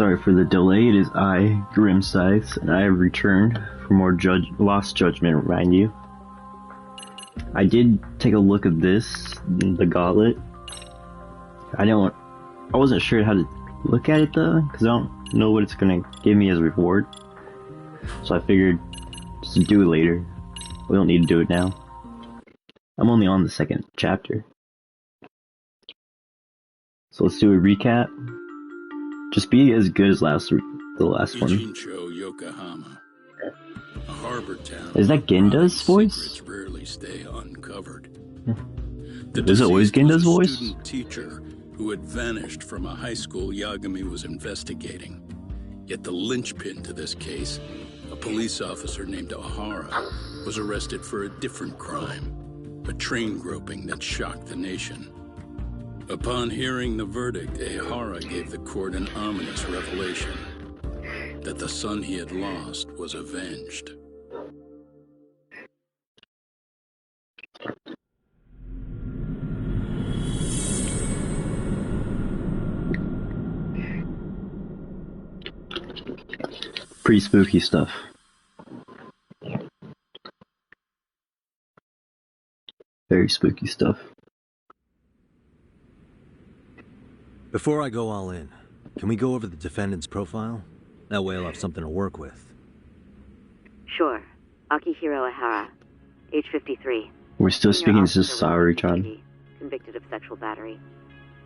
Sorry for the delay, it is I, GrimScythe's, and I have returned for more Lost Judgment, remind you. I did take a look at this, the gauntlet. I wasn't sure how to look at it though, because I don't know what it's gonna give me as a reward. So I figured, just do it later. We don't need to do it now. I'm only on the second chapter. So let's do a recap. Just be as good as the last one. Yokohama, a harbor town. Is that Genda's voice? Rarely stay uncovered. Is it always Genda's voice? Student teacher who had vanished from a high school Yagami was investigating. Yet the linchpin to this case, a police officer named Ohara, was arrested for a different crime, a train groping that shocked the nation. Upon hearing the verdict, Ehara gave the court an ominous revelation, that the son he had lost was avenged. Pretty spooky stuff. Very spooky stuff. Before I go all in, can we go over the defendant's profile? That way I'll have something to work with. Sure. Akihiro Ehara, age 53. We're still speaking to Saori-chan. Convicted of sexual battery.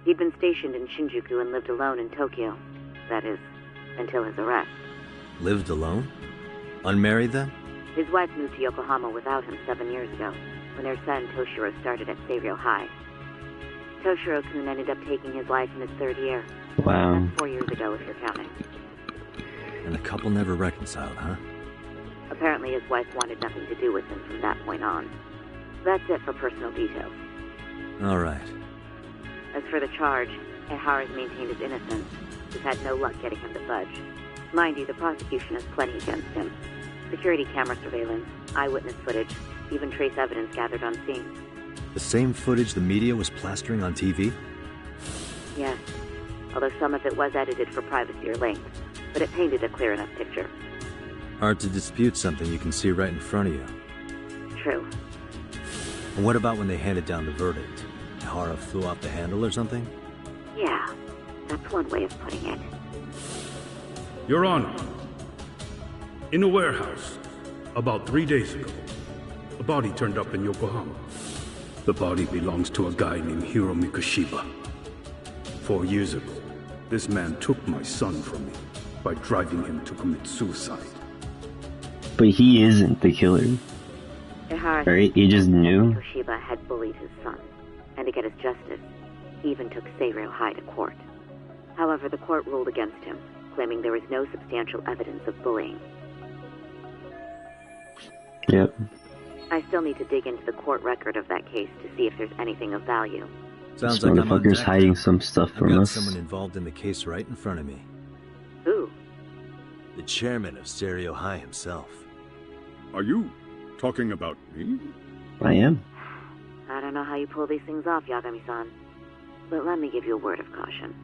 He'd been stationed in Shinjuku and lived alone in Tokyo. That is, until his arrest. Lived alone? Unmarried then? His wife moved to Yokohama without him 7 years ago, when their son Toshiro started at Seiryō High. Toshiro-kun ended up taking his life in his third year. Wow. That's 4 years ago, if you're counting. And the couple never reconciled, huh? Apparently his wife wanted nothing to do with him from that point on. That's it for personal details. All right. As for the charge, Ehara's maintained his innocence. We've had no luck getting him to budge. Mind you, the prosecution has plenty against him. Security camera surveillance, eyewitness footage, even trace evidence gathered on scene. The same footage the media was plastering on TV? Yes, although some of it was edited for privacy or length, but it painted a clear enough picture. Hard to dispute something you can see right in front of you. True. And what about when they handed down the verdict? Ehara flew off the handle or something? Yeah, that's one way of putting it. Your Honor, in a warehouse, about 3 days ago, a body turned up in Yokohama. The body belongs to a guy named Hiro Mikoshiba. 4 years ago, this man took my son from me by driving him to commit suicide. But he isn't the killer. Ehara, right? He just knew. Mikoshiba had bullied his son, and to get his justice, he even took Seiryō High to court. However, the court ruled against him, claiming there was no substantial evidence of bullying. Yep. I still need to dig into the court record of that case to see if there's anything of value. Sounds this like motherfucker's hiding some stuff from us. Someone involved in the case right in front of me. Who? The chairman of Seiryō High himself. Are you talking about me? I am. I don't know how you pull these things off, Yagami-san. But let me give you a word of caution.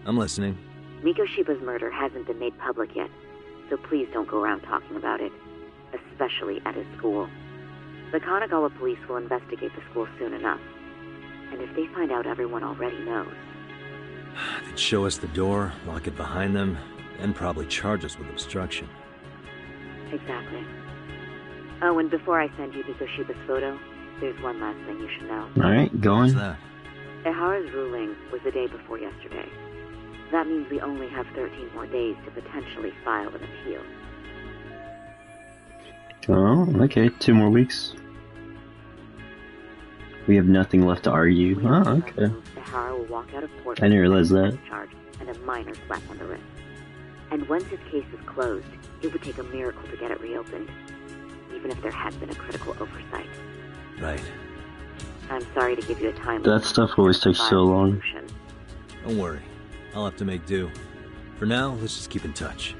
I'm listening. Mikoshiba's murder hasn't been made public yet, so please don't go around talking about it, especially at his school. The Kanagawa police will investigate the school soon enough, and if they find out everyone already knows... They'd show us the door, lock it behind them, and probably charge us with obstruction. Exactly. Oh, and before I send you Mikoshiba's photo, there's one last thing you should know. Alright, go on. What's that? Ehara's ruling was the day before yesterday. That means we only have 13 more days to potentially file an appeal. Oh, okay, 2 more weeks. We have nothing left to argue. Oh, okay. Ehara will walk out of court. I didn't realize that. Charge and a minor slap on the wrist. And once his case is closed, it would take a miracle to get it reopened, even if there had been a critical oversight. Right. I'm sorry to give you a time. That stuff always takes so long. Don't worry. I'll have to make do. For now, let's just keep in touch.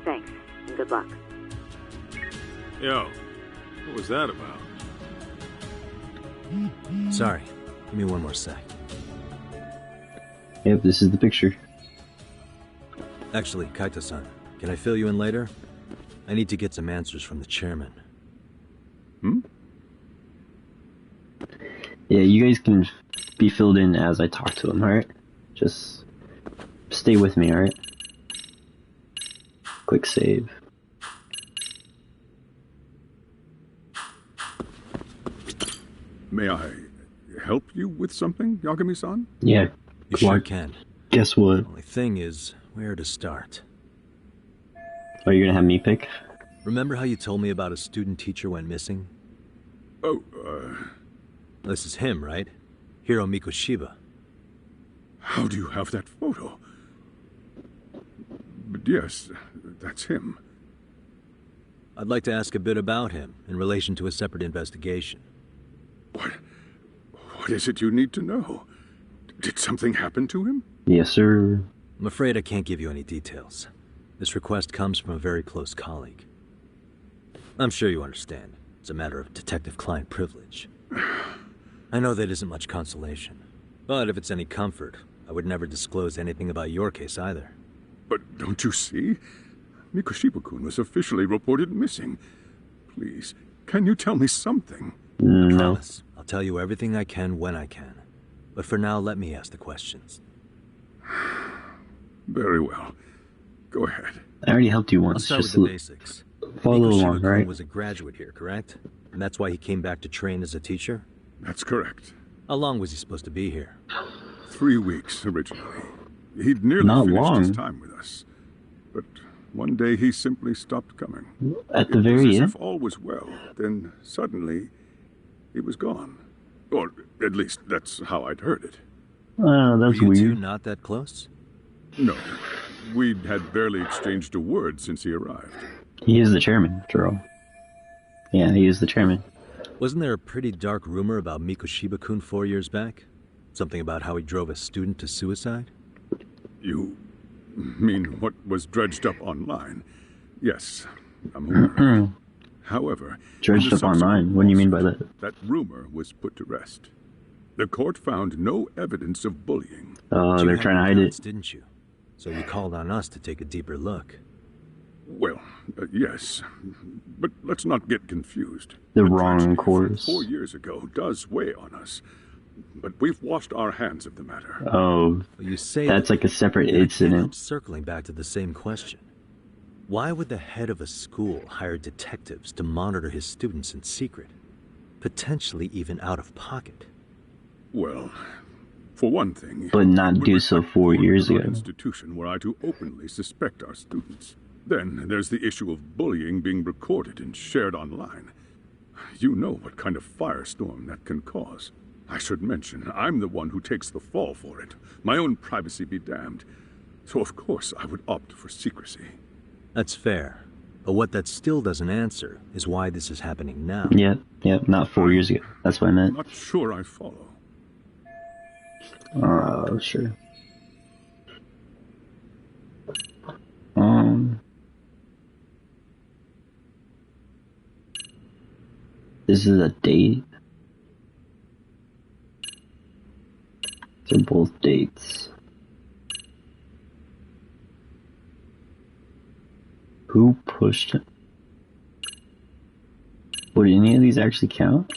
Thanks, and good luck. Yo, what was that about? Sorry. Give me one more sec. Yep, this is the picture. Actually, Kaito-san, can I fill you in later? I need to get some answers from the chairman. Yeah, you guys can be filled in as I talk to him, alright? Just stay with me, alright? Quick save. May I help you with something, Yagami-san? Yeah. You sure can. Guess what? Only thing is, where to start? Oh, you're gonna have me pick? Remember how you told me about a student teacher went missing? Oh, This is him, right? Hiro Mikoshiba. how do you have that photo? But yes, that's him. I'd like to ask a bit about him in relation to a separate investigation. What is it you need to know? Did something happen to him? Yes, sir. I'm afraid I can't give you any details. This request comes from a very close colleague. I'm sure you understand. It's a matter of detective-client privilege. I know that isn't much consolation. But if it's any comfort, I would never disclose anything about your case either. But don't you see? Mikoshiba-kun was officially reported missing. Please, can you tell me something? I No. promise. I'll tell you everything I can when I can. But for now, let me ask the questions. Very well. Go ahead. I already helped you I'll once. start with Just the basics. follow along, Mikoshiba-kun right? was a graduate here, correct? And that's why he came back to train as a teacher? That's correct. How long was he supposed to be here? 3 weeks originally. He'd nearly Not finished his long. time with us. But one day he simply stopped coming. At the It was very as end? if all was well. Then suddenly, he was gone. Or at least that's how I'd heard it. Oh, that's Were you two weird. not that close? No, we had barely exchanged a word since he arrived. He is the chairman, Jiro. Yeah, he is the chairman. Wasn't there a pretty dark rumor about Mikoshiba-kun 4 years back? Something about how he drove a student to suicide? You mean what was dredged up online? Yes, I'm aware. However, Dredged in the up online? subsequent What do you mean by that? That rumor was put to rest. The court found no evidence of bullying. Oh, You they're had trying to hide doubts, it. didn't you? So you called on us to take a deeper look. Well, yes, but let's not get confused. The tragedy wrong from course. 4 years ago does weigh on us, but we've washed our hands of the matter. Oh, But you say that's that, like a separate and I can't help incident. circling back to the same question. Why would the head of a school hire detectives to monitor his students in secret? Potentially even out of pocket. Well, for one thing, But not it would do so reflect 4 poor years in our ago. institution were I to openly suspect our students. Then there's the issue of bullying being recorded and shared online. You know what kind of firestorm that can cause. I should mention, I'm the one who takes the fall for it. My own privacy be damned. So of course I would opt for secrecy. That's fair. But what that still doesn't answer is why this is happening now. Yep, not 4 years ago. That's what I I'm meant. not sure I follow. Oh, sure. This is a date. They're both dates. Who pushed it? Would any of these actually count?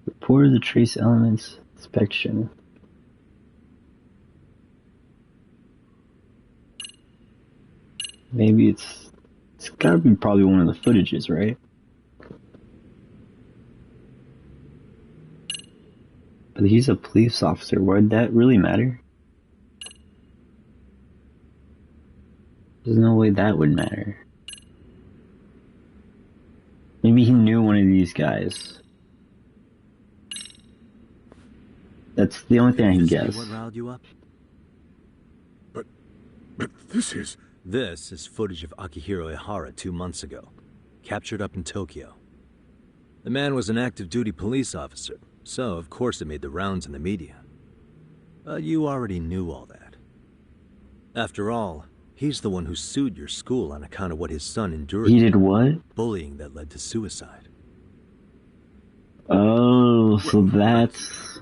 Report the trace elements inspection. Maybe it's gotta be probably one of the footages, right? But he's a police officer. Would that really matter? There's no way that would matter. Maybe he knew one of these guys. That's the only thing I can Is guess. what riled you up? But this is... This is footage of Akihiro Ihara 2 months ago, captured up in Tokyo. The man was an active duty police officer, so of course it made the rounds in the media. But you already knew all that. After all, he's the one who sued your school on account of what his son endured. He did what? Bullying that led to suicide. Oh, so that's...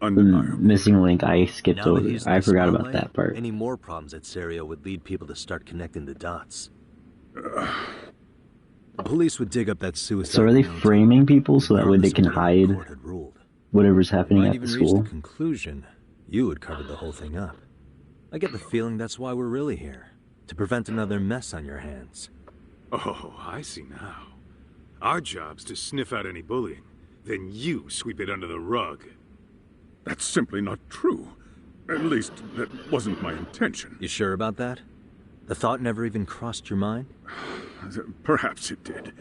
Undeniable. Missing link I skipped Now over. that he's in I the forgot about spotlight, that part. Any more problems at Serio would lead people to start connecting the dots. The police would dig up that suicide. So are they note, framing people so that way they regardless of can whatever the hide court had ruled. whatever's They happening might at even the reach school? the conclusion you had covered the whole thing up. I get the feeling that's why we're really here, to prevent another mess on your hands. Oh, I see now. Our job's to sniff out any bullying. Then you sweep it under the rug. That's simply not true. At least, that wasn't my intention. You sure about that? The thought never even crossed your mind? Perhaps it did.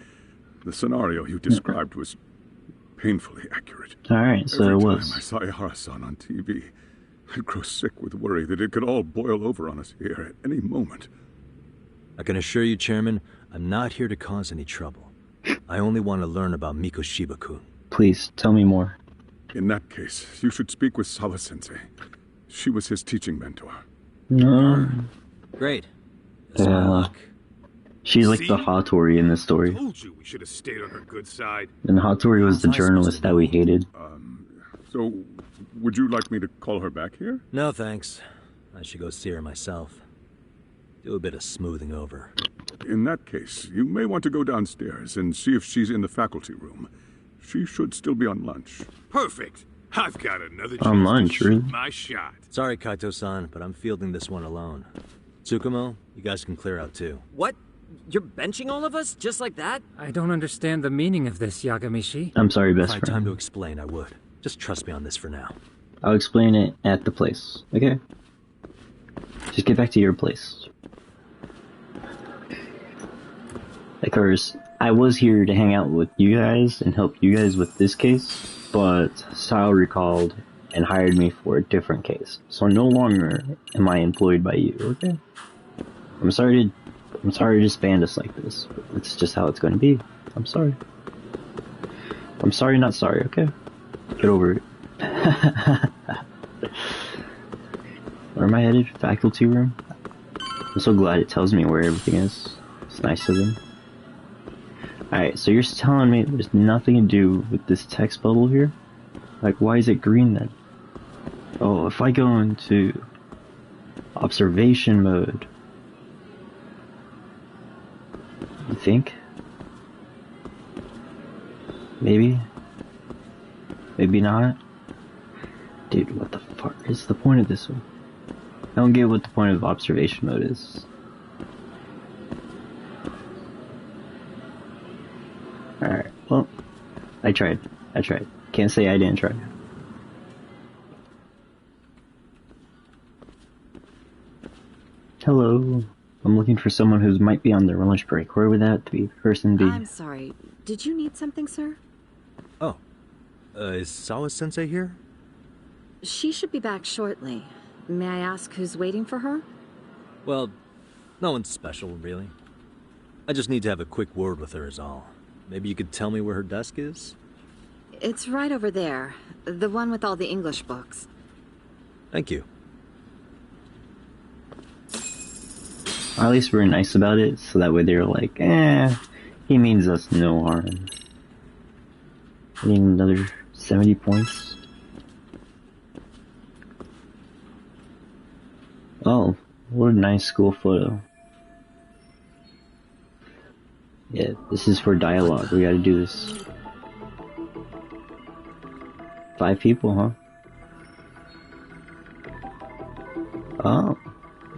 The scenario you described was painfully accurate. Alright, so Every it time was. I saw Ihara-san on TV, I'd grow sick with worry that it could all boil over on us here at any moment. I can assure you, Chairman, I'm not here to cause any trouble. I only want to learn about Mikoshiba-kun. Please, tell me more. In that case, you should speak with Sawa-sensei. She was his teaching mentor. No. Great. That's my luck. She's like See? the Hattori in this story. Told you we should have stayed on her good side. And Hattori was the journalist that we hated. So, would you like me to call her back here? No, thanks. I should go see her myself. Do a bit of smoothing over. In that case, you may want to go downstairs and see if she's in the faculty room. She should still be on lunch. Perfect. I've got another On chance lunch, to shoot really? my shot. Sorry, Kaito-san, but I'm fielding this one alone. Tsukumo, you guys can clear out too. What? You're benching all of us just like that? I don't understand the meaning of this, Yagamishi. I'm sorry, If best I had time to friend. explain, I would. Just trust me on this for now. I'll explain it at the place, okay? Just get back to your place. Of course, I was here to hang out with you guys and help you guys with this case, but Sal recalled and hired me for a different case. So no longer am I employed by you, okay? I'm sorry to disband us like this, but it's just how it's going to be. I'm sorry. I'm sorry, not sorry, okay? Get over it. Where am I headed? Faculty room? I'm so glad it tells me where everything is. It's nice of them. Alright, so you're telling me there's nothing to do with this text bubble here? Like, why is it green then? Oh, if I go into observation mode, you think? Maybe? Maybe not? Dude, what the fuck is the point of this one? I don't get what the point of observation mode is. Alright, well, I tried. Can't say I didn't try. Hello. I'm looking for someone who might be on their lunch break. Where would that person be? I'm sorry. Did you need something, sir? Oh, is Sawa-sensei here? She should be back shortly. May I ask who's waiting for her? Well, no one's special, really. I just need to have a quick word with her is all. Maybe you could tell me where her desk is? It's right over there. The one with all the English books. Thank you. At least we're nice about it, so that way they're like, he means us no harm. I need another 70 points. Oh, what a nice school photo. Yeah, this is for dialogue. We gotta do this. 5 people, huh? Oh.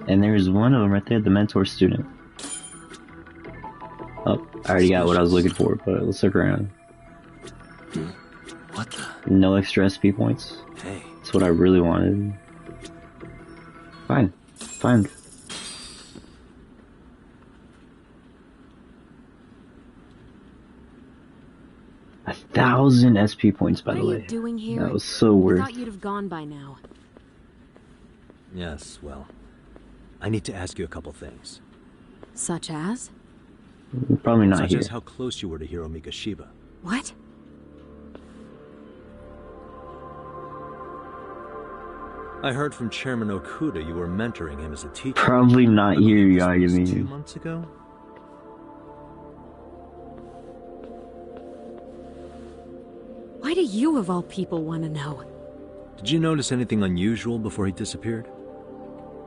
And there's one of them right there, the mentor student. Oh, I already got what I was looking for, but let's look around. What the? No extra SP points. Hey. That's what I really wanted. Fine. 1,000 SP points, by the way. What are you doing here? That was so I worth. thought you'd have gone by now. Yes, well, I need to ask you a couple things. Such as? Probably not Such here. as how close you were to Hiro Mikoshiba. What? I heard from Chairman Okuda you were mentoring him as a teacher. Probably not I here, believe this was 2 Yagami. months ago? Why do you of all people want to know? Did you notice anything unusual before he disappeared?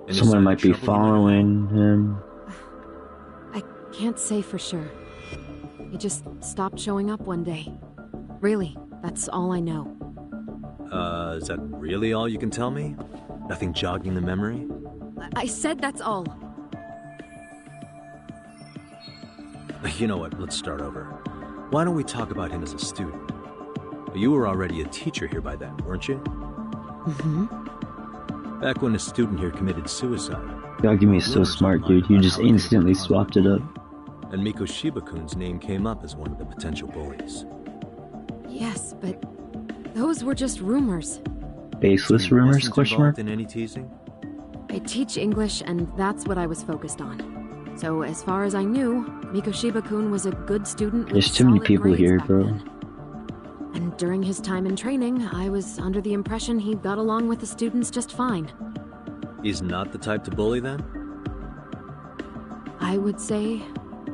Any sign Someone of might be trouble he might have had? following him. I can't say for sure. He just stopped showing up one day. Really, that's all I know. Is that really all you can tell me? Nothing jogging the memory? I said that's all. You know what, let's start over. Why don't we talk about him as a student? You were already a teacher here by then, weren't you? Mm-hmm. Back when a student here committed suicide. Yagami is so smart, dude. You just instantly swapped it up. And Miko Shiba-kun's name came up as one of the potential bullies. Yes, but those were just rumors. Baseless rumors, question mark? In any teasing? I teach English, and that's what I was focused on. So as far as I knew, Miko Shiba-kun was a good student with There's too many solid people grades here, back bro. then. And during his time in training, I was under the impression he got along with the students just fine. He's not the type to bully then? I would say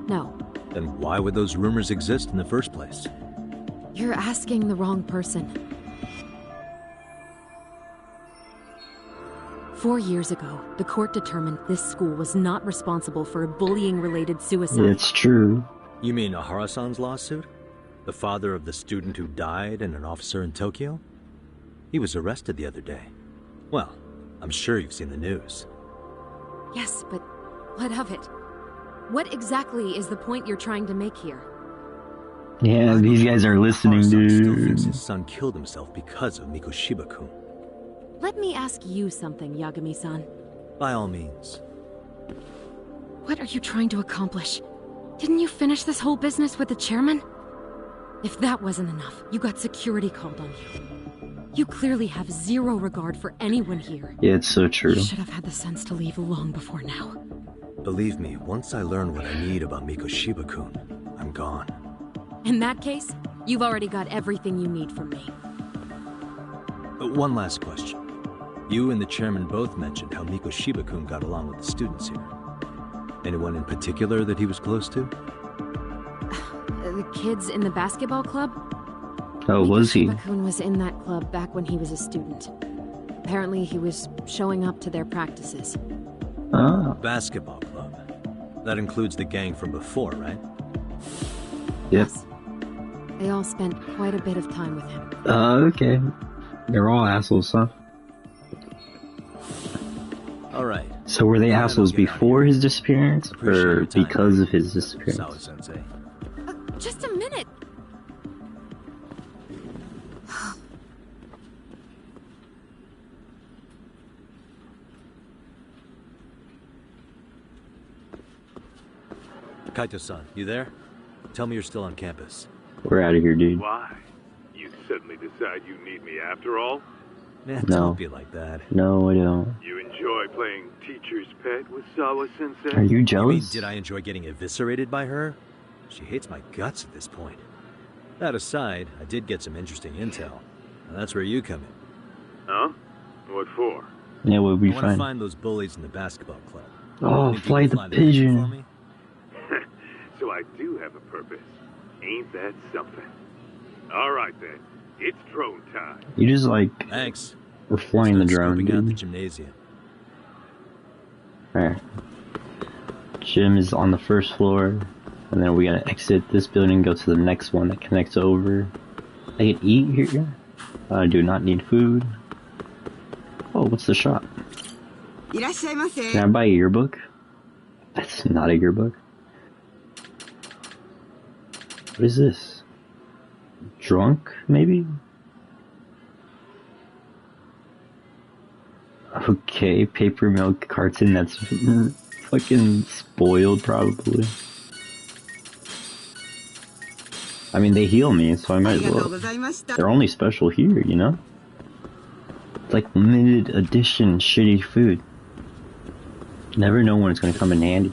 no. Then why would those rumors exist in the first place? You're asking the wrong person. 4 years ago, the court determined this school was not responsible for a bullying-related suicide. It's true. You mean Ahara-san's lawsuit? The father of the student who died and an officer in Tokyo? He was arrested the other day. Well, I'm sure you've seen the news. Yes, but what of it? What exactly is the point you're trying to make here? Yeah, these guys are listening, Ahara-san still thinks dude. his son killed himself because of Miko Shiba-kun. Let me ask you something, Yagami-san. By all means. What are you trying to accomplish? Didn't you finish this whole business with the chairman? If that wasn't enough, you got security called on you. You clearly have zero regard for anyone here. Yeah, it's so true. You should have had the sense to leave long before now. Believe me, once I learn what I need about Miko Shiba-kun, I'm gone. In that case, you've already got everything you need from me. But one last question. You and the chairman both mentioned how Miko Shiba-kun got along with the students here. Anyone in particular that he was close to? The kids in the basketball club? Oh, was he? Shiba-kun was in that club back when he was a student. Apparently he was showing up to their practices. Ah, Basketball club. That includes the gang from before, right? yep. Yes. They all spent quite a bit of time with him. Okay. They're all assholes, huh? Alright. So were they Go ahead, assholes I'll get out of before here. his disappearance, Appreciate or your time, because of his disappearance? Sawa-sensei. Just a minute! Kaito-san, you there? Tell me you're still on campus. We're out of here, dude. Why? You suddenly decide you need me after all? Man, No. don't be like that. No, I don't. You enjoy playing teacher's pet with Sawa-sensei? Are you You mean, jealous? did I enjoy getting eviscerated by her? She hates my guts at this point. That aside, I did get some interesting intel. And that's where you come in. Huh? What for? Yeah, we'll be I want to fine. find those bullies in the basketball club. Oh, Think you fly can the fly the pigeon for pigeon. me? So I do have a purpose. Ain't that something? All right then. It's drone time. You just like Thanks. we're flying the Start drone, scoping out the dude. gymnasium. Alright. Gym is on the first floor, and then we're gonna exit this building, go to the next one that connects over. I can eat here. I do not need food. Oh, what's the shop? Can I buy a yearbook? That's not a yearbook. What is this? Drunk, maybe? Okay, paper milk carton that's fucking spoiled, probably. I mean, they heal me, so I might as well. They're only special here, you know? It's like limited edition shitty food. Never know when it's gonna come in handy.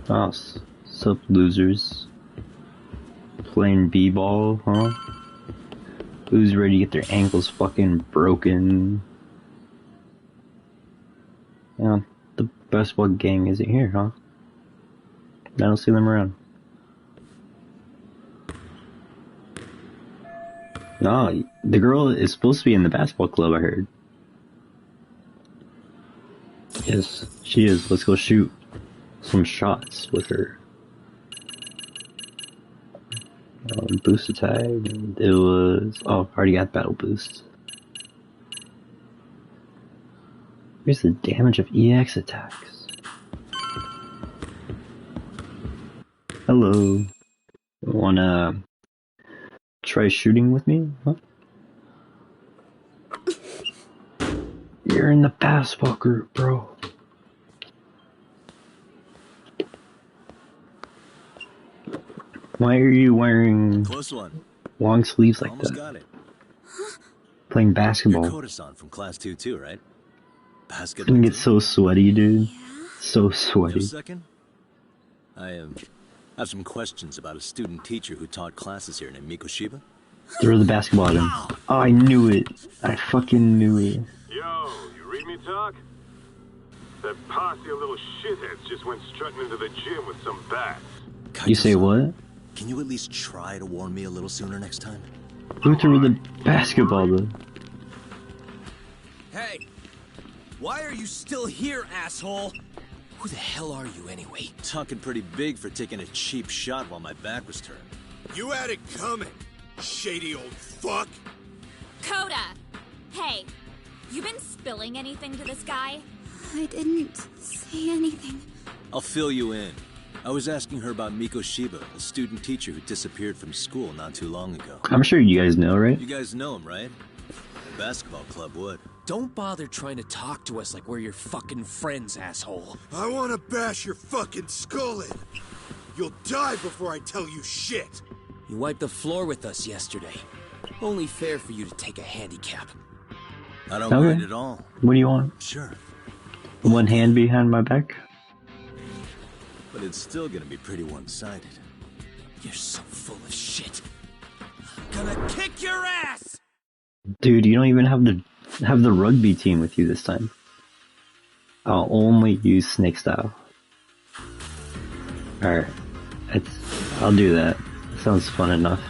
Oh, sup losers. Playing b-ball, huh? Who's ready to get their ankles fucking broken? Yeah, the basketball gang isn't here, huh? I don't see them around. No, the girl is supposed to be in the basketball club, I heard. Yes, she is. Let's go shoot some shots with her. Boost attack, and it was... Oh, I already got battle boost. Here's the damage of EX attacks. Hello. Wanna try shooting with me? Huh? You're in the basketball group, bro. Why are you wearing Close one. long sleeves like Almost that? got it. Playing basketball. You're Koda-san from class 2 too, right? It's Basketball. gonna get so sweaty, dude. So Just sweaty. a second. I have some questions about a student teacher who taught classes here named Mikoshiba. Throw the basketball at him. Oh, I knew it. I fucking knew it. Yo, you read me talk? That posse of little shitheads just went strutting into the gym with some bats. You say what? Can you at least try to warn me a little sooner next time? Who threw the basketball though? Hey! Why are you still here, asshole? Who the hell are you anyway? Talking pretty big for taking a cheap shot while my back was turned. You had it coming, shady old fuck! Coda! Hey, you been spilling anything to this guy? I didn't say anything. I'll fill you in. I was asking her about Mikoshiba, a student teacher who disappeared from school not too long ago. I'm sure you guys know, right? You guys know him, right? The basketball club would. Don't bother trying to talk to us like we're your fucking friends, asshole. I wanna bash your fucking skull in. You'll die before I tell you shit. You wiped the floor with us yesterday. Only fair for you to take a handicap. I don't mind at all. What do you want? Sure. One hand behind my back? But it's still gonna be pretty one-sided. You're so full of shit. I'm gonna kick your ass! Dude, you don't even have the rugby team with you this time. I'll only use snake style. Alright. I'll do that. Sounds fun enough.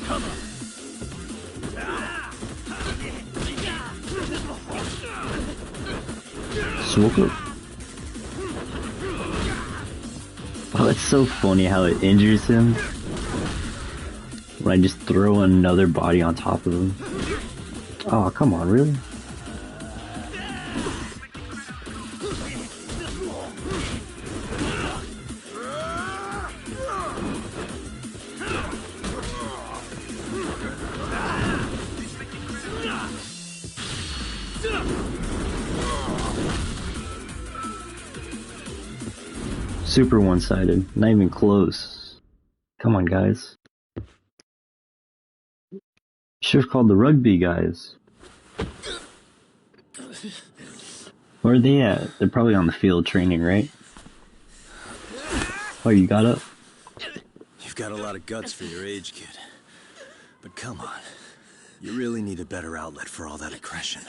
Come on. Swoop it. Oh, it's so funny how it injures him when I just throw another body on top of him. Oh, come on, really? Super one-sided, not even close. Come on, guys. Should have called the rugby guys. Where are they at? They're probably on the field training, right? Oh, you got up? You've got a lot of guts for your age, kid. But come on. You really need a better outlet for all that aggression.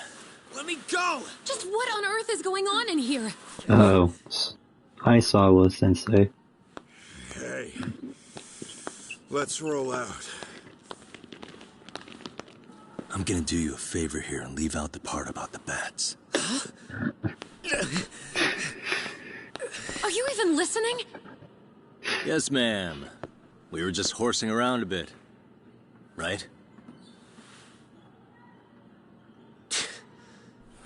Let me go! Just what on earth is going on in here? Oh. Hi, Sawa Sensei. Hey. Let's roll out. I'm gonna do you a favor here and leave out the part about the bats. Are you even listening? Yes, ma'am. We were just horsing around a bit. Right?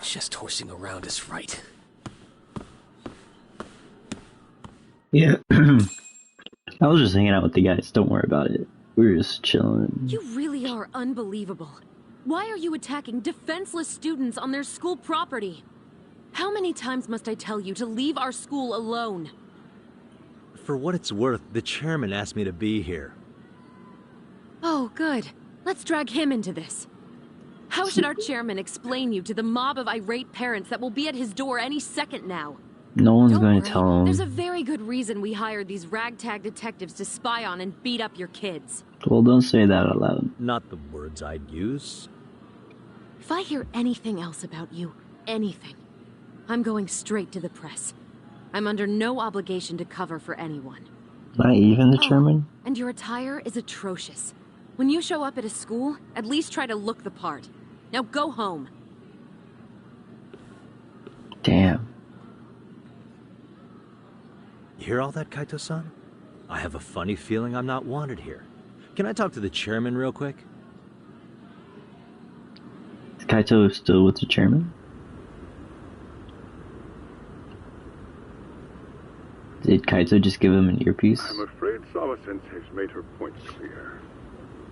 Just horsing around is right. Yeah. I was just hanging out with the guys. Don't worry about it. We were just chilling. You really are unbelievable. Why are you attacking defenseless students on their school property? How many times must I tell you to leave our school alone? For what it's worth, the chairman asked me to be here. Oh, good. Let's drag him into this. How should our chairman explain you to the mob of irate parents that will be at his door any second now? No one's Don't going worry. to tell him. There's a very good reason we hired these ragtag detectives to spy on and beat up your kids. Well, don't say that out loud. Not the words I'd use. If I hear anything else about you, anything, I'm going straight to the press. I'm under no obligation to cover for anyone. Not even the chairman? And your attire is atrocious. When you show up at a school, at least try to look the part. Now go home. Damn. You hear all that, Kaito-san? I have a funny feeling I'm not wanted here. Can I talk to the chairman real quick? Is Kaito still with the chairman? Did Kaito just give him an earpiece? I'm afraid Sawa-sensei's made her point clear.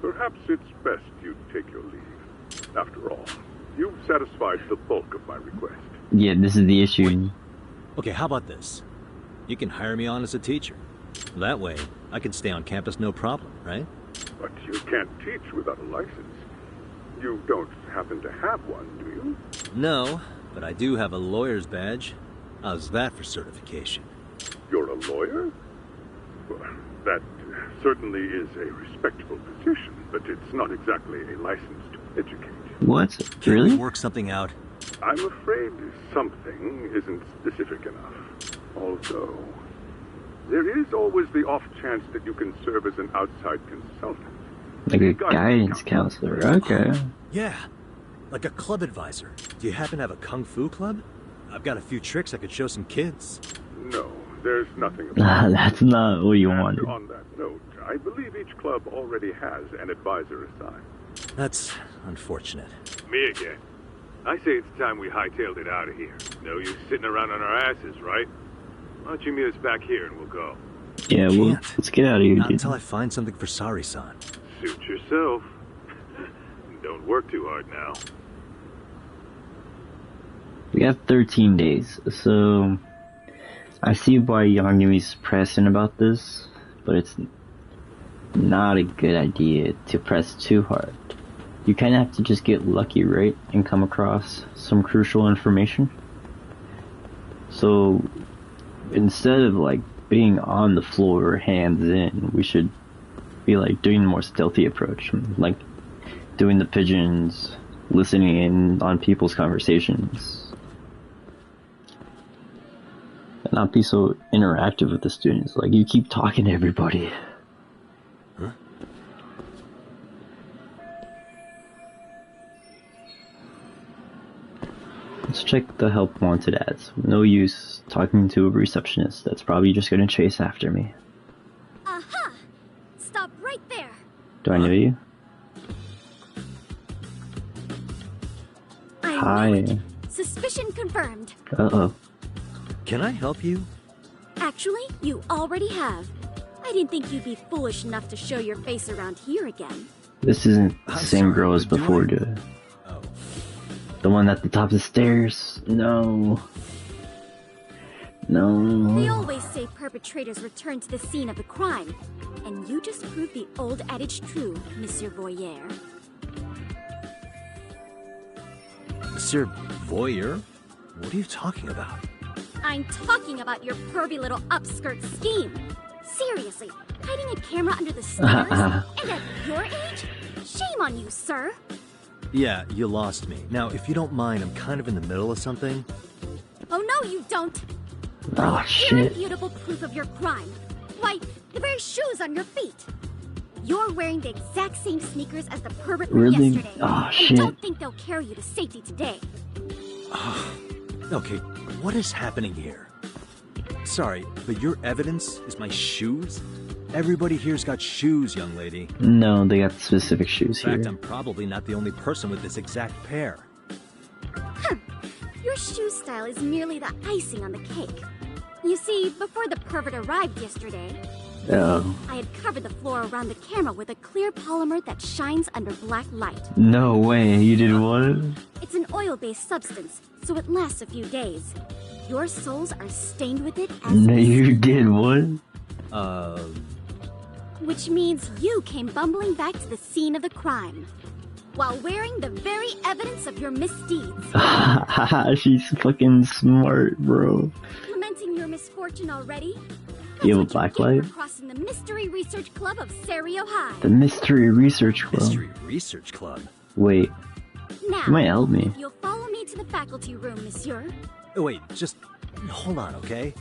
Perhaps it's best you take your leave. After all, you've satisfied the bulk of my request. Yeah, this is the issue. Okay, how about this? You can hire me on as a teacher. That way, I can stay on campus no problem, right? But you can't teach without a license. You don't happen to have one, do you? No, but I do have a lawyer's badge. How's that for certification? You're a lawyer? Well, that certainly is a respectable position, but it's not exactly a license to educate. What? Can Really? we work something out? I'm afraid something isn't specific enough. Although, there is always the off chance that you can serve as an outside consultant. Like a guidance counselor, okay. Yeah, like a club advisor. Do you happen to have a kung fu club? I've got a few tricks I could show some kids. No, there's nothing about That's not what you wanted. On that note, I believe each club already has an advisor assigned. That's unfortunate. Me again. I say it's time we hightailed it out of here. No use sitting around on our asses, right? Why don't you meet us back here and we'll go? Yeah, well, let's get out of here, Not dude. until I find something for Sari-san. Suit yourself. Don't work too hard now. We have 13 days, so I see why Yagumi's pressing about this, but it's not a good idea to press too hard. You kind of have to just get lucky, right, and come across some crucial information. So instead of like being on the floor, hands in, we should be like doing a more stealthy approach, like doing the pigeons, listening in on people's conversations, and not be so interactive with the students. Like, you keep talking to everybody. Huh? Let's check the help wanted ads. No use talking to a receptionist that's probably just gonna chase after me. Aha! Stop right there! Do I know you? Hi. Suspicion confirmed. Uh-oh. Can I help you? Actually, you already have. I didn't think you'd be foolish enough to show your face around here again. This isn't the same girl as before, dude. Oh. The one at the top of the stairs. No. No. They always say perpetrators return to the scene of the crime. And you just proved the old adage true, Monsieur Voyeur. Monsieur Voyeur? What are you talking about? I'm talking about your pervy little upskirt scheme. Seriously, hiding a camera under the stairs? And at your age? Shame on you, sir. Yeah, you lost me. Now, if you don't mind, I'm kind of in the middle of something. Oh no, you don't. Oh, shit. Irrefutable proof of your crime. Why, the very shoes on your feet. You're wearing the exact same sneakers as the pervert from Really? yesterday. Oh, and shit. don't think they'll carry you to safety today. Okay, what is happening here? Sorry, but your evidence is my shoes? Everybody here's got shoes, young lady. No, they got specific shoes In fact, here. I'm probably not the only person with this exact pair. Your shoe style is merely the icing on the cake. You see, before the pervert arrived yesterday, Oh. I had covered the floor around the camera with a clear polymer that shines under black light. No way, you did what? It's an oil-based substance, so it lasts a few days. Your soles are stained with it as No, you did what? which means you came bumbling back to the scene of the crime, while wearing the very evidence of your misdeeds. She's fucking smart, bro. Lamenting your misfortune already? You have a black light? Crossing the Mystery Research Club of Serio High. The Mystery Research Club. Mystery Research Club? Wait. Now, You might help me. if you'll follow me to the faculty room, monsieur. Oh, wait, just hold on, okay?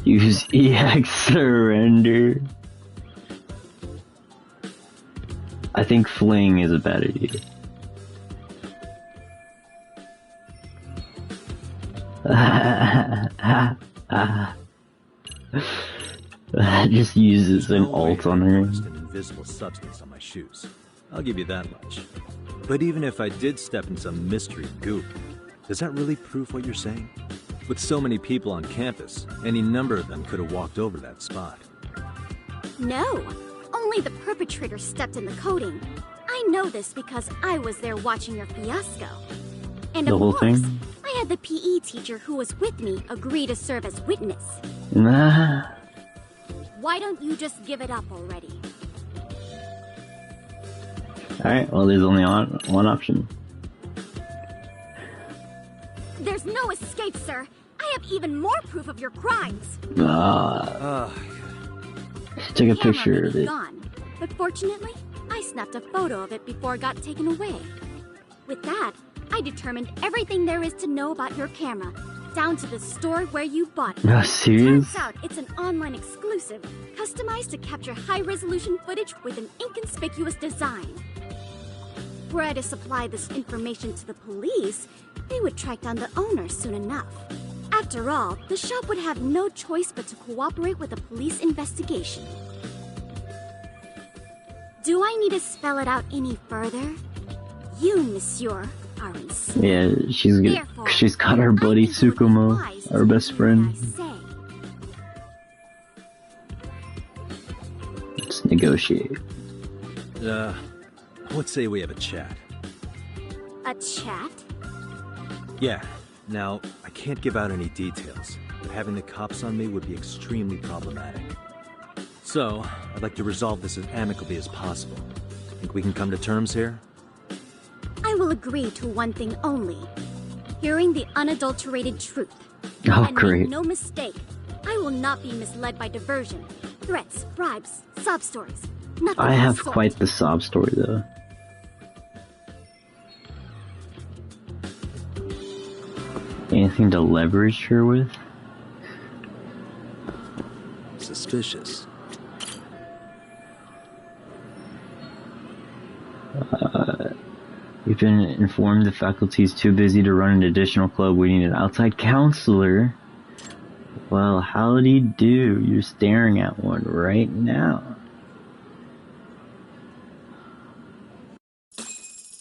Use EX surrender. I think fling is a bad idea. Just uses an alt on her. An invisible substance on my shoes. I'll give you that much. But even if I did step in some mystery goop, does that really prove what you're saying? With so many people on campus, any number of them could have walked over that spot. No, only the perpetrator stepped in the coating. I know this because I was there watching your fiasco. And The whole of course, thing? I had the PE teacher who was with me agree to serve as witness. Nah. Why don't you just give it up already? Alright, well there's only one option. There's no escape, sir. I have even more proof of your crimes. Take a picture of it. Gone, but fortunately, I snapped a photo of it before it got taken away. With that, I determined everything there is to know about your camera, down to the store where you bought it. Are you serious? Turns out it's an online exclusive, customized to capture high-resolution footage with an inconspicuous design. Were I to supply this information to the police, they would track down the owner soon enough. After all, the shop would have no choice but to cooperate with the police investigation. Do I need to spell it out any further? You, monsieur, are insane. Yeah, she's got her buddy Tsukumo, our best friend. Let's negotiate. I would say we have a chat. A chat? Yeah. Now, I can't give out any details, but having the cops on me would be extremely problematic. So, I'd like to resolve this as amicably as possible. Think we can come to terms here? I will agree to one thing only. Hearing the unadulterated truth. Oh, and great. Make no mistake, I will not be misled by diversion, threats, bribes, sob stories. Nothing I of the have sort. quite the sob story though. Anything to leverage her with? Suspicious. We've been informed the faculty is too busy to run an additional club. We need an outside counselor. Well, howdy do. You're staring at one right now.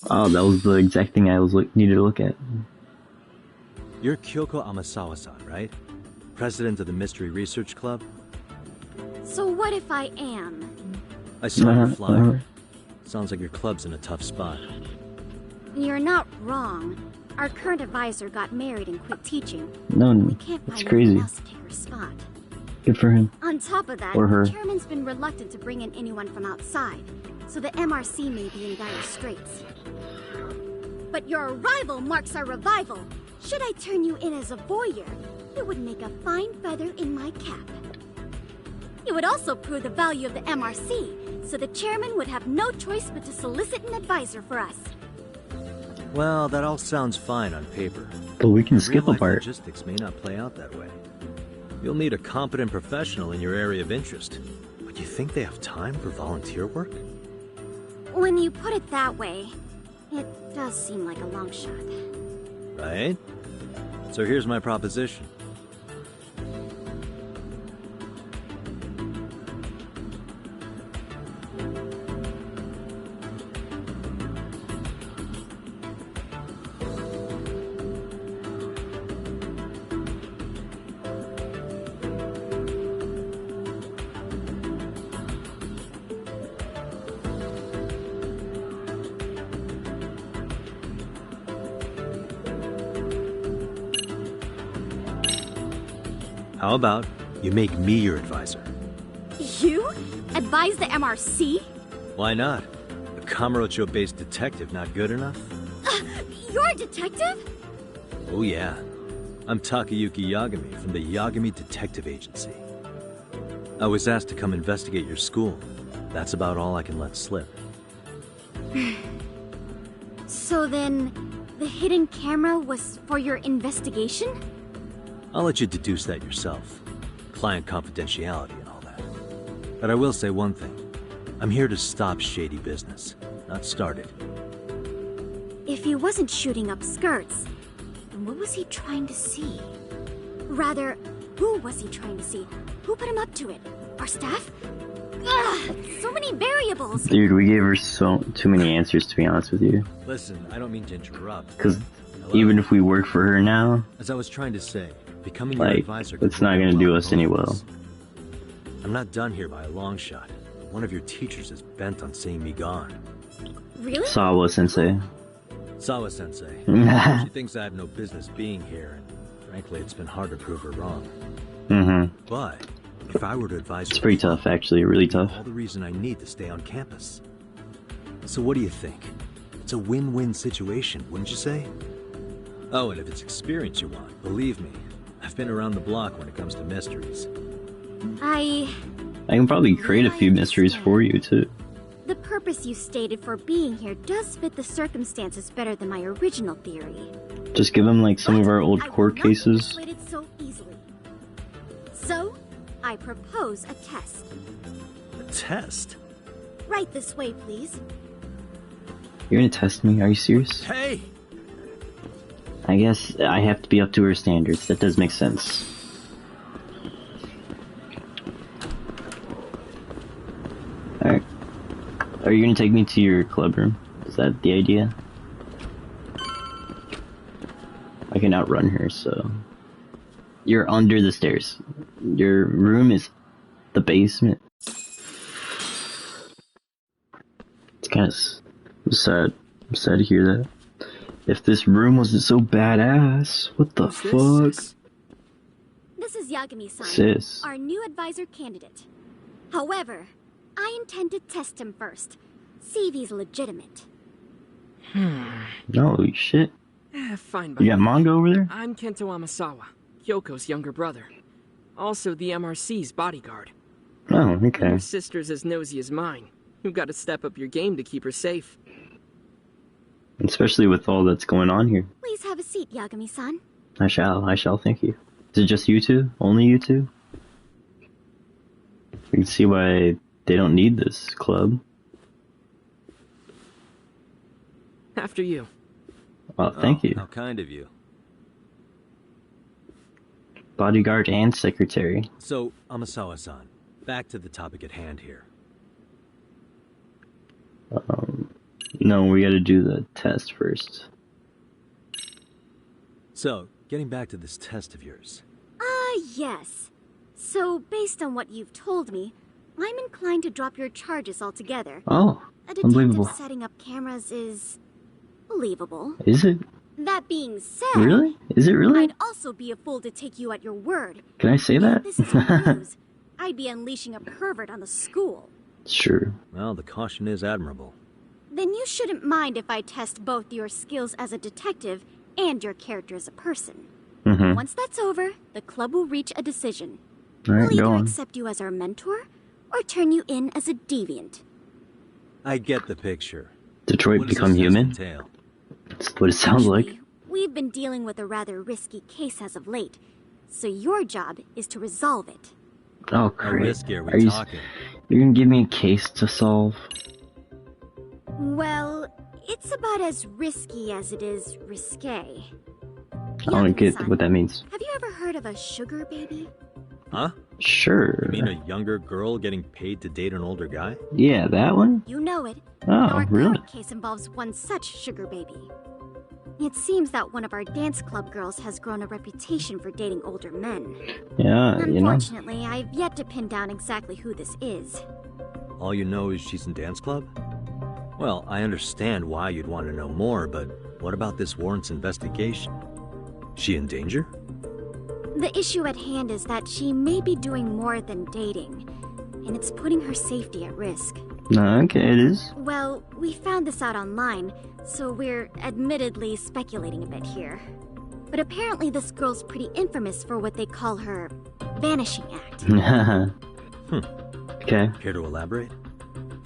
Oh, that was the exact thing I needed to look at. You're Kyoko Amasawa-san, right? President of the Mystery Research Club? So what if I am? I saw your flyer. Sounds like your club's in a tough spot. You're not wrong. Our current advisor got married and quit teaching. No, We can't that's find crazy. anyone else to take her spot. Good for him. On top of that, Or her. the chairman's been reluctant to bring in anyone from outside, so the MRC may be in dire straits. But your arrival marks our revival. Should I turn you in as a voyeur, it would make a fine feather in my cap. It would also prove the value of the MRC, so the chairman would have no choice but to solicit an advisor for us. Well, that all sounds fine on paper. But we can skip a Real-life part. Logistics may not play out that way. You'll need a competent professional in your area of interest. But you think they have time for volunteer work? When you put it that way, it does seem like a long shot. Right? So here's my proposition. How about you make me your advisor? You? Advise the MRC? Why not? A Kamurocho-based detective not good enough? You're a detective? Oh yeah. I'm Takayuki Yagami from the Yagami Detective Agency. I was asked to come investigate your school. That's about all I can let slip. So then, the hidden camera was for your investigation? I'll let you deduce that yourself. client confidentiality and all that. But I will say one thing. I'm here to stop shady business, not start it. If he wasn't shooting up skirts, then what was he trying to see? Rather, who was he trying to see? Who put him up to it? Our staff? Ugh, so many variables! Dude, we gave her too many answers, to be honest with you. Listen, I don't mean to interrupt. Because even if we work for her now, as I was trying to say, becoming your like, advisor it's not gonna do us any well. I'm not done here by a long shot. One of your teachers is bent on seeing me gone. Really? Sawa-sensei. Sawa-sensei. She thinks I have no business being here, and frankly, it's been hard to prove her wrong. But if I were to advise her, it's pretty tough, actually, really tough. All the reason I need to stay on campus. So what do you think? It's a win-win situation, wouldn't you say? Oh, and if it's experience you want, believe me, I've been around the block when it comes to mysteries. I can probably create a few mysteries for you, too. The purpose you stated for being here does fit the circumstances better than my original theory. Just give him, like, some of our old court cases. Persuaded so easily. So, I propose a test. A test? Right this way, please. You're gonna test me? Are you serious? Hey! I guess I have to be up to her standards. That does make sense. Alright. Are you gonna take me to your club room? Is that the idea? I can outrun her, so... You're under the stairs. Your room is the basement. It's kind of sad. I'm sad to hear that. If this room wasn't so badass, what the fuck? This is Yagami-san, Sis. our new advisor candidate. However, I intend to test him first. See if he's legitimate. Holy shit. Fine, You got manga over there? I'm Kento Amasawa, Kyoko's younger brother. Also the MRC's bodyguard. Oh, okay. Your sister's as nosy as mine. You've got to step up your game to keep her safe. Especially with all that's going on here. Please have a seat, Yagami-san. I shall, thank you. Is it just you two? Only you two? You can see why they don't need this club. After you. Well, thank you. How kind of you. Bodyguard and secretary. So, Amasawa-san, back to the topic at hand here. No, we gotta do the test first. So, getting back to this test of yours. Yes. So, based on what you've told me, I'm inclined to drop your charges altogether. Oh, a detective unbelievable. setting up cameras is... believable. Is it? That being said... Really? Is it really? I'd also be a fool to take you at your word. Can I say that? If this is what news, I'd be unleashing a pervert on the school. Sure. Well, the caution is admirable. Then you shouldn't mind if I test both your skills as a detective and your character as a person. Once that's over, the club will reach a decision. Alright, we'll go either on. accept you as our mentor, or turn you in as a deviant. I get the picture. Detroit What does become this test human? entail? That's what it sounds like. We've been dealing with a rather risky case as of late, so your job is to resolve it. Oh, How great. risky are we Are you, talking? you're gonna give me a case to solve? Well, it's about as risky as it is risque. I don't get what that means. Have you ever heard of a sugar baby? Huh? Sure. You mean a younger girl getting paid to date an older guy? Yeah, that one? You know it. Oh, Our really? current case involves one such sugar baby. It seems that one of our dance club girls has grown a reputation for dating older men. Yeah, you know. Unfortunately, I've yet to pin down exactly who this is. All you know is she's in dance club? Well, I understand why you'd want to know more, but what about this warrants investigation? She in danger? The issue at hand is that she may be doing more than dating, and it's putting her safety at risk. Okay, it is. Well, we found this out online, so we're admittedly speculating a bit here. But apparently this girl's pretty infamous for what they call her vanishing act. Okay. Care to elaborate?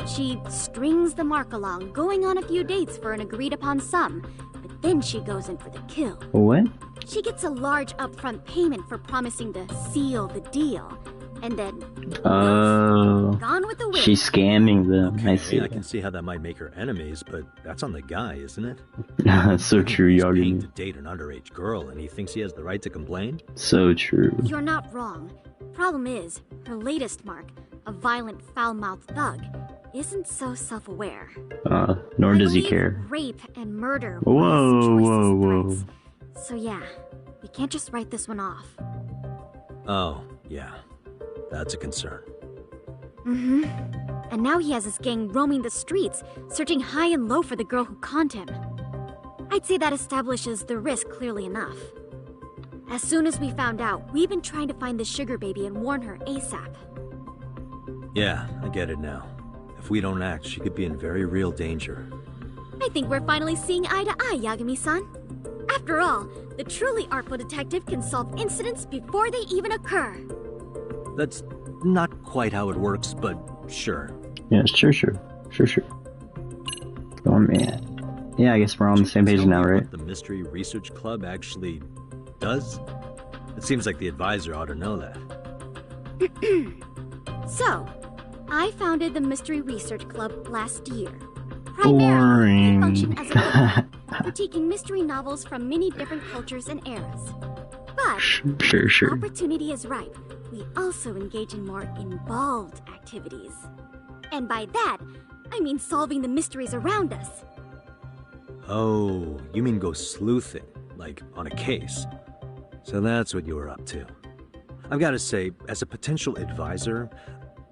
She strings the mark along, going on a few dates for an agreed upon sum, but then she goes in for the kill. What? She gets a large upfront payment for promising to seal the deal. And then, gone with the wind. She's scamming them. Okay, I see. I can see how that might make her enemies, but that's on the guy, isn't it? So true, He's paying to Yagami. date an underage girl, and he thinks he has the right to complain? So true. You're not wrong. Problem is, her latest mark, a violent, foul-mouthed thug, isn't so self-aware. Nor does he believe care. Rape and murder Whoa, was choice whoa, as whoa. threats. So yeah, we can't just write this one off. Oh, yeah. That's a concern. Mm-hmm. And now he has his gang roaming the streets, searching high and low for the girl who conned him. I'd say that establishes the risk clearly enough. As soon as we found out, we've been trying to find the sugar baby and warn her ASAP. Yeah, I get it now. If we don't act, she could be in very real danger. I think we're finally seeing eye to eye, Yagami-san. After all, the truly artful detective can solve incidents before they even occur. That's not quite how it works, but sure. Yeah, sure. Oh man. Yeah, I guess we're on the same page Tell me now, right? what the Mystery Research Club actually does? It seems like the advisor ought to know that. So, I founded the Mystery Research Club last year. Primarily, we function as a club, critiquing mystery novels from many different cultures and eras. But, Sure. opportunity is ripe. We also engage in more involved activities. And by that, I mean solving the mysteries around us. Oh, you mean go sleuthing, like on a case. So that's what you were up to. I've got to say, as a potential advisor,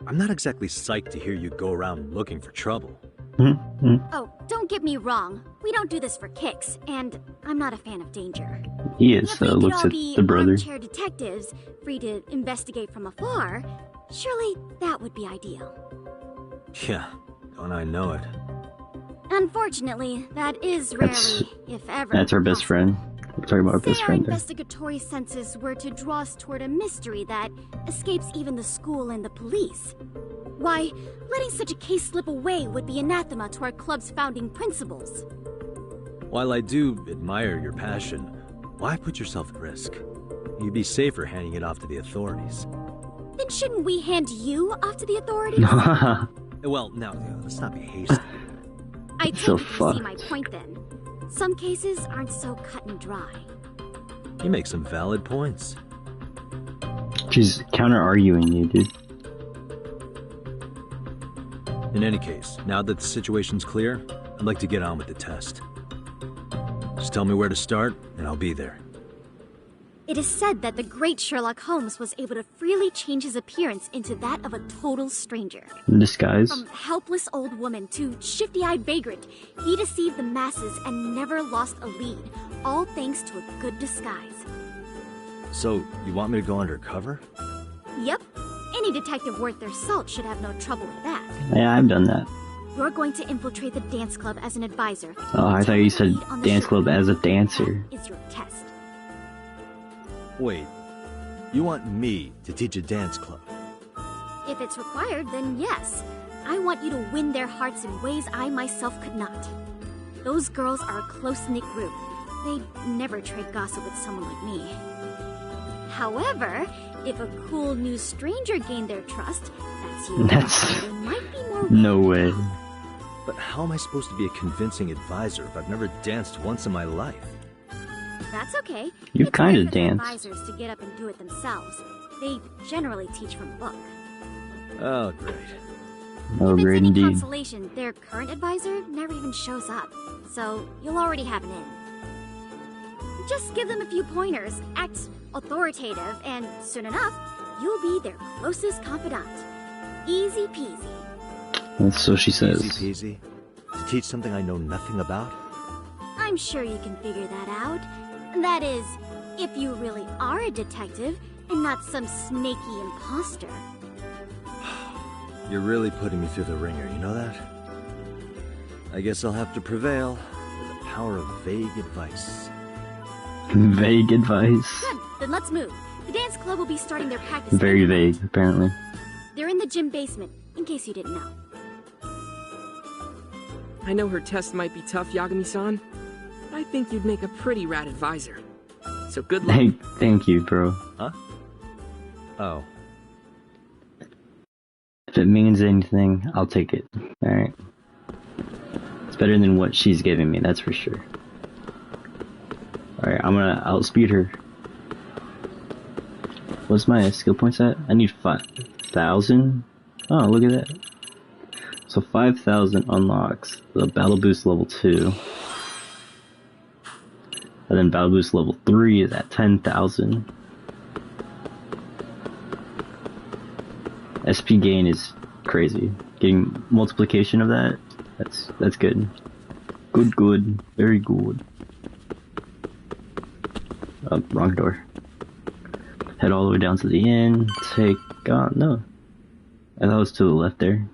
I'm not exactly psyched to hear you go around looking for trouble. Oh, don't get me wrong. We don't do this for kicks, and I'm not a fan of danger. He is, If we could looks all at be the brother. armchair detectives, free to investigate from afar, surely that would be ideal. Yeah, don't I know it. Unfortunately, that is rarely, That's- if ever, That's our best friend. We're talking about our best Say our friend there. investigatory senses were to draw us toward a mystery that escapes even the school and the police. Why, letting such a case slip away would be anathema to our club's founding principles. While I do admire your passion, why put yourself at risk? You'd be safer handing it off to the authorities. Then shouldn't we hand you off to the authorities? Well, now, let's not be hasty. I take So it you see fucked. my point then. Some cases aren't so cut and dry. You make some valid points. She's counter-arguing you, dude. In any case, now that the situation's clear, I'd like to get on with the test. Just tell me where to start, and I'll be there. It is said that the great Sherlock Holmes was able to freely change his appearance into that of a total stranger. In disguise. From helpless old woman to shifty-eyed vagrant, he deceived the masses and never lost a lead, all thanks to a good disguise. So, you want me to go undercover? Yep, any detective worth their salt should have no trouble with that. Yeah, I've done that. You're going to infiltrate the dance club as an advisor. Oh, I thought you said Lead on the dance show. club as a dancer. Is your test. Wait, you want me to teach a dance club? If it's required, then yes. I want you to win their hearts in ways I myself could not. Those girls are a close-knit group. They'd never trade gossip with someone like me. However, if a cool new stranger gained their trust, that's you. That's- They might be more No way. But how am I supposed to be a convincing advisor if I've never danced once in my life? That's okay. You It's kinda rare for the dance. advisors to get up and do it themselves. They generally teach from a book. Oh, great. Oh, If it's great any indeed. consolation, their current advisor never even shows up, so you'll already have an in. Just give them a few pointers, act authoritative, and soon enough, you'll be their closest confidant. Easy peasy. That's so she says. Easy peasy? To teach something I know nothing about? I'm sure you can figure that out. That is, if you really are a detective and not some snaky imposter. You're really putting me through the ringer, you know that? I guess I'll have to prevail with the power of vague advice. Vague advice. Good, then let's move. The dance club will be starting their practice. Very vague, apparently. They're in the gym basement, in case you didn't know. I know her test might be tough, Yagami-san, but I think you'd make a pretty rad advisor. So so good luck. Hey, thank you, bro. Huh? Oh. If it means anything, I'll take it. Alright. It's better than what she's giving me, that's for sure. Alright, I'm gonna outspeed her. What's my skill points at? I need 5,000? Oh, look at that. So 5,000 unlocks the Battle Boost level 2. And then Battle Boost level 3 is at 10,000. SP gain is crazy. Getting multiplication of that, that's good. Good, very good. Oh, wrong door. Head all the way down to the end, take, oh no. I thought it was to the left there.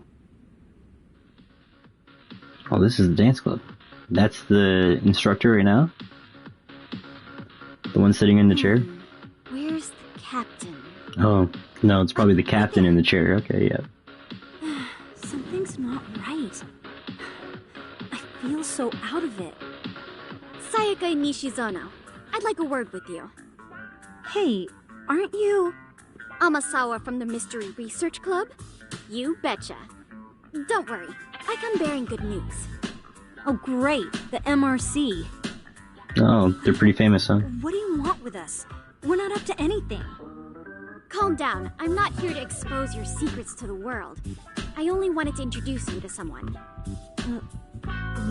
Oh, this is the dance club. That's the instructor right now? The one sitting in the chair? Where's the captain? Oh, no, it's probably the captain in the chair. Okay, yeah. Something's not right. I feel so out of it. Sayaka Nishizono, I'd like a word with you. Hey, aren't you Amasawa from the Mystery Research Club? You betcha. Don't worry, I come bearing good news. Oh great, the MRC. Oh, they're pretty famous, huh? What do you want with us? We're not up to anything. Calm down, I'm not here to expose your secrets to the world. I only wanted to introduce you to someone.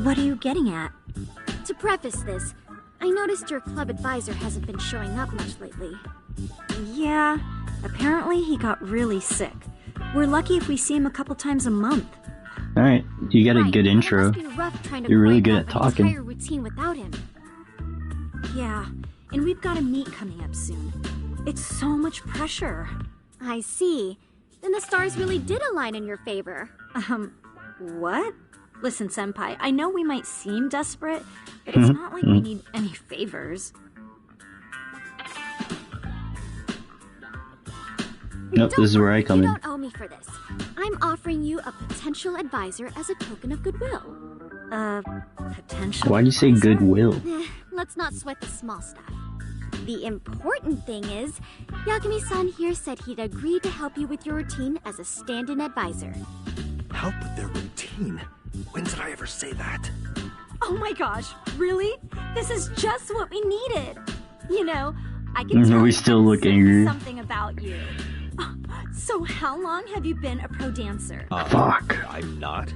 What are you getting at? To preface this, I noticed your club advisor hasn't been showing up much lately. Yeah, apparently he got really sick. We're lucky if we see him a couple times a month. Alright, you got a good intro. It must be rough trying to You're really coordinate good at an talking. entire routine without him. Yeah, and we've got a meet coming up soon. It's so much pressure. I see. Then the stars really did align in your favor. What? Listen, Senpai, I know we might seem desperate, but it's not like we need any favors. Nope, this is where I come in. You don't owe me for this. I'm offering you a potential advisor as a token of goodwill. Potential Why do you say advisor? goodwill? Let's not sweat the small stuff. The important thing is, Yagami-san here said he'd agree to help you with your routine as a stand-in advisor. Help with their routine? When did I ever say that? Oh my gosh, really? This is just what we needed. You know, I can tell We you still look angry. something about you. So how long have you been a pro dancer? Fuck. I'm not.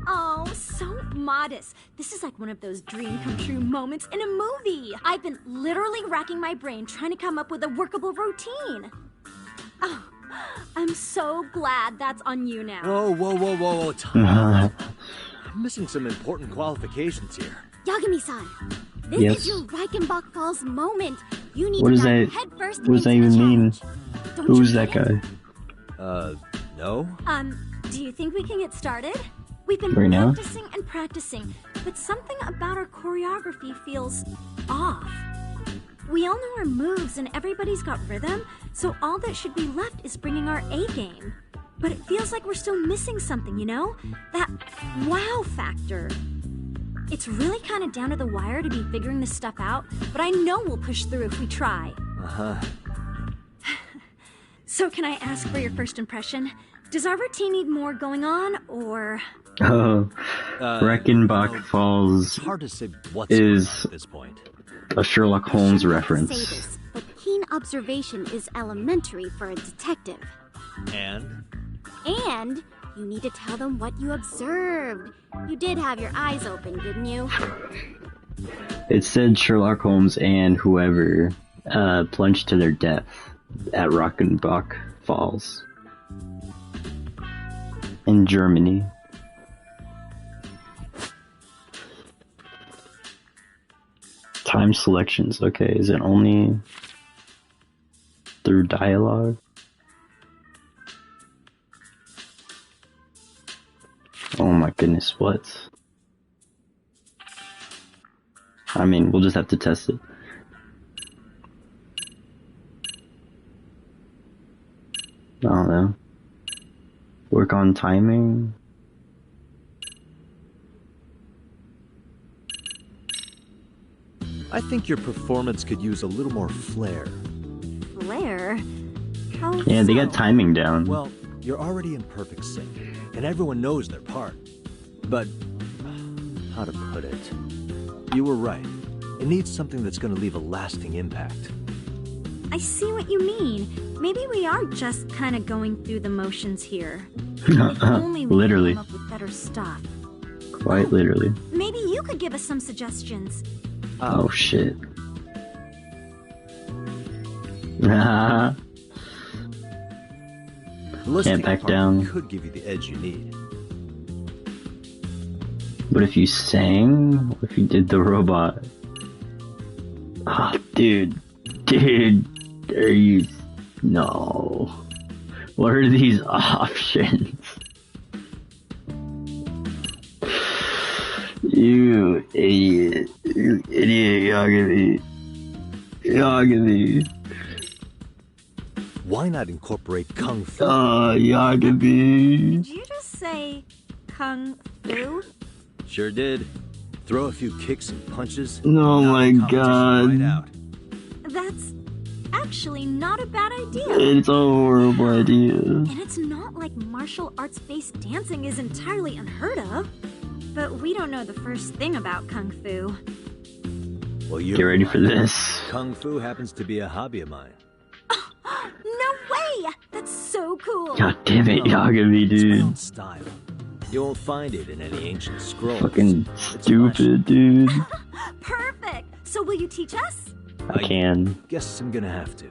Oh, so modest. This is like one of those dream come true moments in a movie. I've been literally racking my brain trying to come up with a workable routine. Oh, I'm so glad that's on you now. Whoa. Time. I'm missing some important qualifications here. Yagami-san, this Yes. is your Reichenbach Falls moment. You need What to does dive that? headfirst What does that into the even mean? challenge. Don't Who's you that get it? guy? No? Do you think we can get started? We've been Right now? practicing and practicing, but something about our choreography feels off. We all know our moves and everybody's got rhythm, so all that should be left is bringing our A game. But it feels like we're still missing something, you know? That wow factor. It's really kind of down to the wire to be figuring this stuff out, but I know we'll push through if we try. Uh-huh. So can I ask for your first impression? Does our routine need more going on, or... Oh, Reichenbach no, Falls It's hard to say what's is going on at this point. a Sherlock Holmes Say reference. this, but keen observation is elementary for a detective. And? And you need to tell them what you observed. You did have your eyes open, didn't you? It said Sherlock Holmes and whoever plunged to their death at Reichenbach Falls in Germany. Time selections. Okay, is it only through dialogue? Oh my goodness, what? I mean, we'll just have to test it. I don't know. Work on timing. I think your performance could use a little more flair. Flair? How Yeah, they got so? timing down. Well, you're already in perfect sync, and everyone knows their part. But, how to put it? You were right. It needs something that's going to leave a lasting impact. I see what you mean. Maybe we are just kind of going through the motions here. If only we Literally. could come up with better stuff. Quite literally. Maybe you could give us some suggestions. Oh shit. Can't back down. Could give you the edge you need. What if you sang? What if you did the robot? Ah, dude. Dude. Are you... No. What are these options? You idiot. You idiot, Yagami. Yagami. Why not incorporate Kung Fu? Yagami. Did you just say Kung Fu? Sure did. Throw a few kicks and punches. Oh my god. Right out. That's actually not a bad idea. It's a horrible idea. And it's not like martial arts-based dancing is entirely unheard of. But we don't know the first thing about Kung Fu. Well, you're Get ready right. for this. Kung Fu happens to be a hobby of mine. No way! That's so cool! God damn it, Yagami, It's my dude. own style. You won't find it in any ancient scrolls. Fucking It's stupid, dude. Perfect! So will you teach us? I can. Guess I'm gonna have to.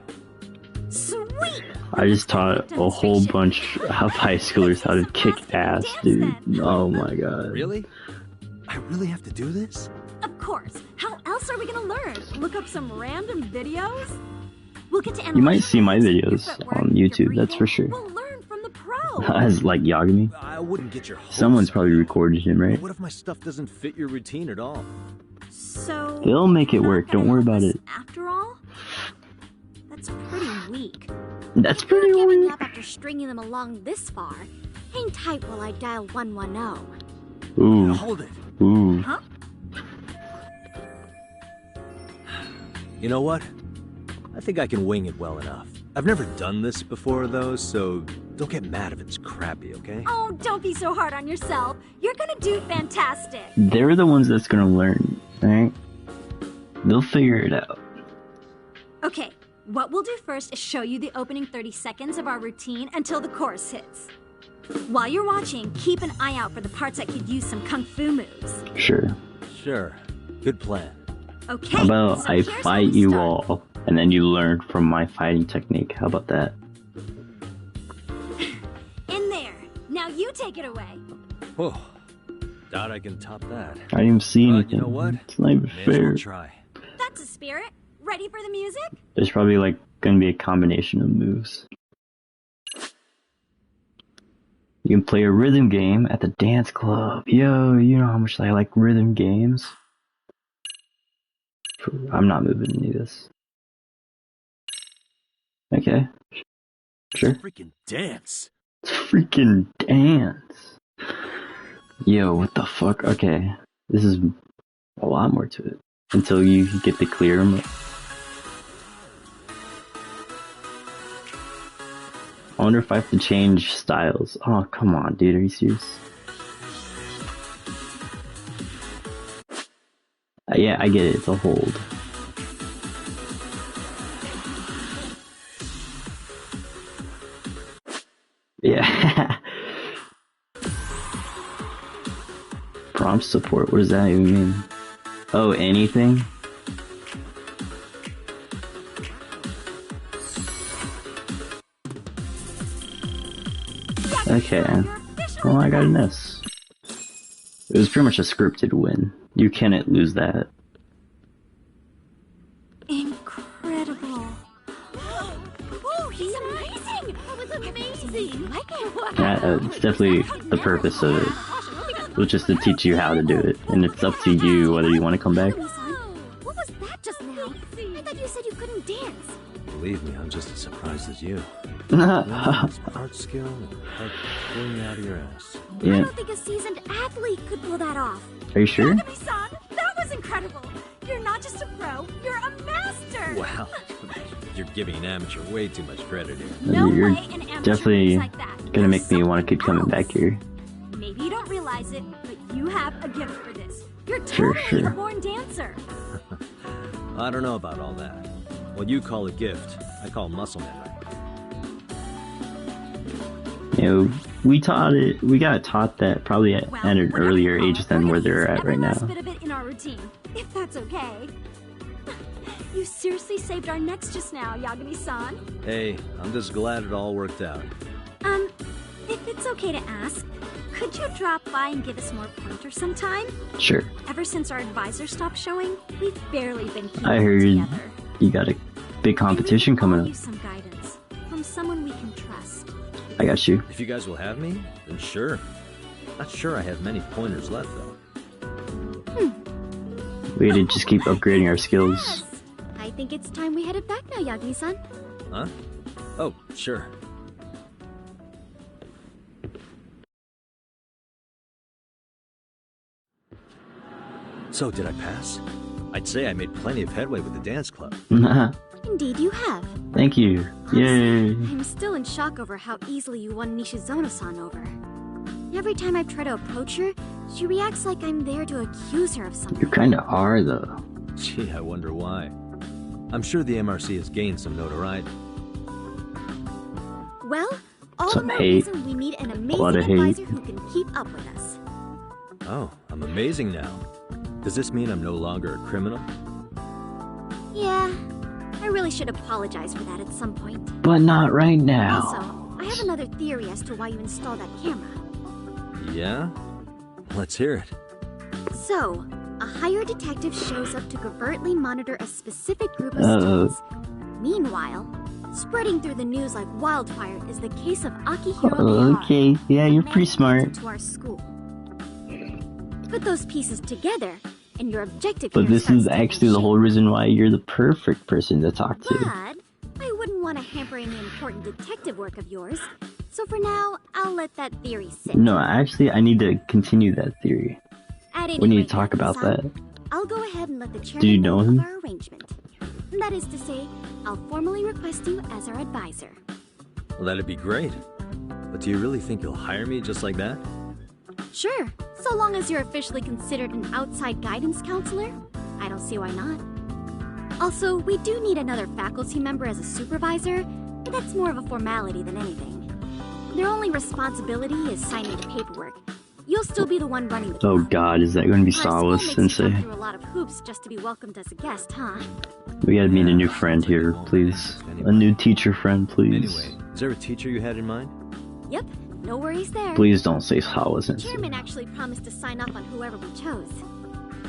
Sweet! I just taught a whole bunch of high schoolers how to kick ass, dude. Oh my god. Really? I really have to do this? Of course. How else are we gonna learn? Look up some random videos? We'll get to You might see my videos on YouTube, that's for sure. We'll learn from the pro. As like Yagami. I wouldn't get your hopes Someone's up. probably recorded him, right? What if my stuff doesn't fit your routine at all? So They'll make it work, don't worry about it. after all, that's pretty weak. That's pretty Giving weak. up after stringing them along this far. Hang tight while I dial 110. Ooh. Hold it. Ooh. Huh? You know what? I think I can wing it well enough. I've never done this before, though, so don't get mad if it's crappy, okay? Oh, don't be so hard on yourself. You're gonna do fantastic. They're the ones that's gonna learn, right? They'll figure it out. Okay, what we'll do first is show you the opening 30 seconds of our routine until the chorus hits. While you're watching, keep an eye out for the parts that could use some kung fu moves. Sure. Sure. Good plan. Okay, How about so I here's how fight we you start. all, and then you learn from my fighting technique? How about that? In there. Now you take it away. Whoa. Doubt I can top that. I didn't even see But anything. you know what? It's not even May as well fair. try. That's a spirit. Ready for the music? There's probably like gonna be a combination of moves. You can play a rhythm game at the dance club. Yo, you know how much I like rhythm games. I'm not moving any of this. Okay. Sure. Freaking dance. Freaking dance. Yo, what the fuck? Okay. This is a lot more to it. Until you get the clear. I wonder if I have to change styles. Oh, come on, dude. Are you serious? Yeah, I get it. It's a hold. Yeah. Prompt support. What does that even mean? Oh, anything? Okay. Well, I got an S. It was pretty much a scripted win. You cannot lose that. Incredible. Oh, he's amazing! That was amazing! Yeah, it's definitely the purpose of it. It was just to teach you how to do it. And it's up to you whether you want to come back. What was that just now? I thought you said you couldn't dance. Believe me, I'm just as surprised as you. Art skill and art pulling out of your ass. I Yeah. don't think a seasoned athlete could pull that off. Are you sure? Son, that was incredible. You're not not just a pro, you're a master! Wow. You're giving an amateur way too much credit here. No You're way an amateur definitely moves like that. gonna make me There's want to keep coming back here. Maybe you don't realize it, but you have a gift for this. You're Sure, totally sure. a born dancer. I don't know about all that. What you call a gift, I call muscle memory. You know, we got taught that probably at an earlier age than where they're at right Last now. bit of it in our routine, if that's okay. You seriously saved our necks just now, Yagami-san. Hey, I'm just glad it all worked out. If it's okay to ask, could you drop by and give us more pointers sometime? Sure. Ever since our advisor stopped showing, we've barely been keeping I heard together. you got a big competition coming You up. some guidance from someone we can trust. I got you. If you guys will have me, then sure. Not sure I have many pointers left, though. We had to just keep upgrading our skills. I think it's time we headed back now, Yagami-san. Huh? Oh, sure. So, did I pass? I'd say I made plenty of headway with the dance club. Indeed you have. Thank you. Yay. I'm still in shock over how easily you won Nishizono-san over. Every time I try to approach her, she reacts like I'm there to accuse her of something. You kinda are, though. Gee, I wonder why. I'm sure the MRC has gained some notoriety. Well, all Some the more hate. reason we need an A amazing lot of hate. advisor who can keep up with us. Oh, I'm amazing now. Does this mean I'm no longer a criminal? Yeah, I really should apologize for that at some point. But not right now. Also, I have another theory as to why you installed that camera. Yeah? Let's hear it. So, a hired detective shows up to covertly monitor a specific group of Uh-oh. students. Meanwhile, spreading through the news like wildfire is the case of Akihiro Mihara, Okay, yeah, a you're man pretty who smart. went into our school. Put those pieces together, and your objective But here this starts is taking actually the shape. whole reason why you're the perfect person to talk to. But I wouldn't want to hamper any important detective work of yours. So for now, I'll let that theory sit. No, actually, I need to continue that theory. At any We need rate, to talk about Yagami-san, that. I'll go ahead and let the Do chairman you know of him? our arrangement. That is to say, I'll formally request you as our advisor. Well, that'd be great. But do you really think you'll hire me just like that? Sure, so long as you're officially considered an outside guidance counselor, I don't see why not. Also, we do need another faculty member as a supervisor, but that's more of a formality than anything. Their only responsibility is signing the paperwork. You'll still be the one running the Oh club. god, is that going to be Our school Sawa makes you Sensei? jump through a lot of hoops just to be welcomed as a guest, huh? We gotta meet a new friend here, please. A new teacher friend, please. Anyway, is there a teacher you had in mind? Yep, no worries there. Please don't say Sawa The Sensei. chairman actually promised to sign up on whoever we chose.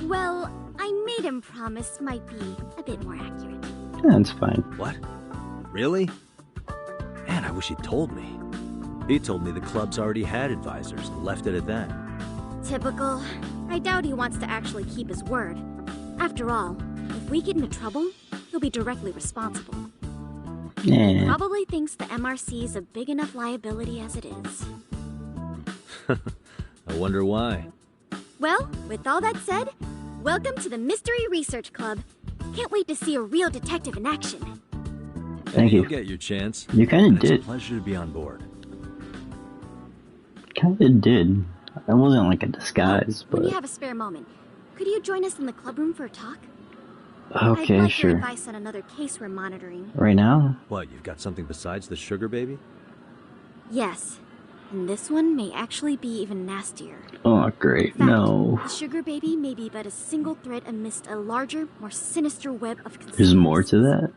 Well, I made him promise might be a bit more accurate. That's fine. What? Really? Man, I wish he'd told me. He told me the club's already had advisors and left it at that. Typical. I doubt he wants to actually keep his word. After all, if we get into trouble, he'll be directly responsible. He Yeah. probably thinks the MRC is a big enough liability as it is. I wonder why. Well, with all that said, welcome to the Mystery Research Club. Can't wait to see a real detective in action. Thank You'll you. get your chance. You kinda And did. It's a pleasure to be on board. Kinda did. I wasn't like a disguise, When you but... have a spare moment, could you join us in the club room for a talk? I'd Okay, like your sure. advice on another case we're monitoring. Right now? What, you've got something besides the sugar baby? Yes, and this one may actually be even nastier. Oh, great. In fact, No. the sugar baby may be but a single thread amidst a larger, more sinister web of There's more to that?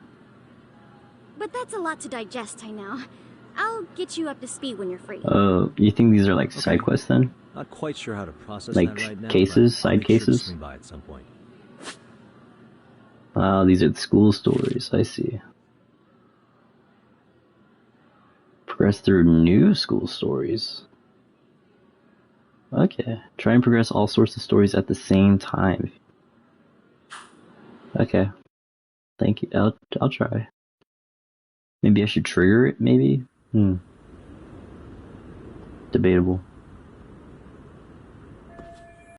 But that's a lot to digest, I know. I'll get you up to speed when you're free. You think these are like side quests then? Not quite sure how to process Like that right now. cases, but I'll side make sure to cases? swing by at some point. Wow, these are the school stories, I see. Progress through new school stories. Okay. Try and progress all sorts of stories at the same time. Okay. Thank you. I'll try. Maybe I should trigger it, maybe? Debatable.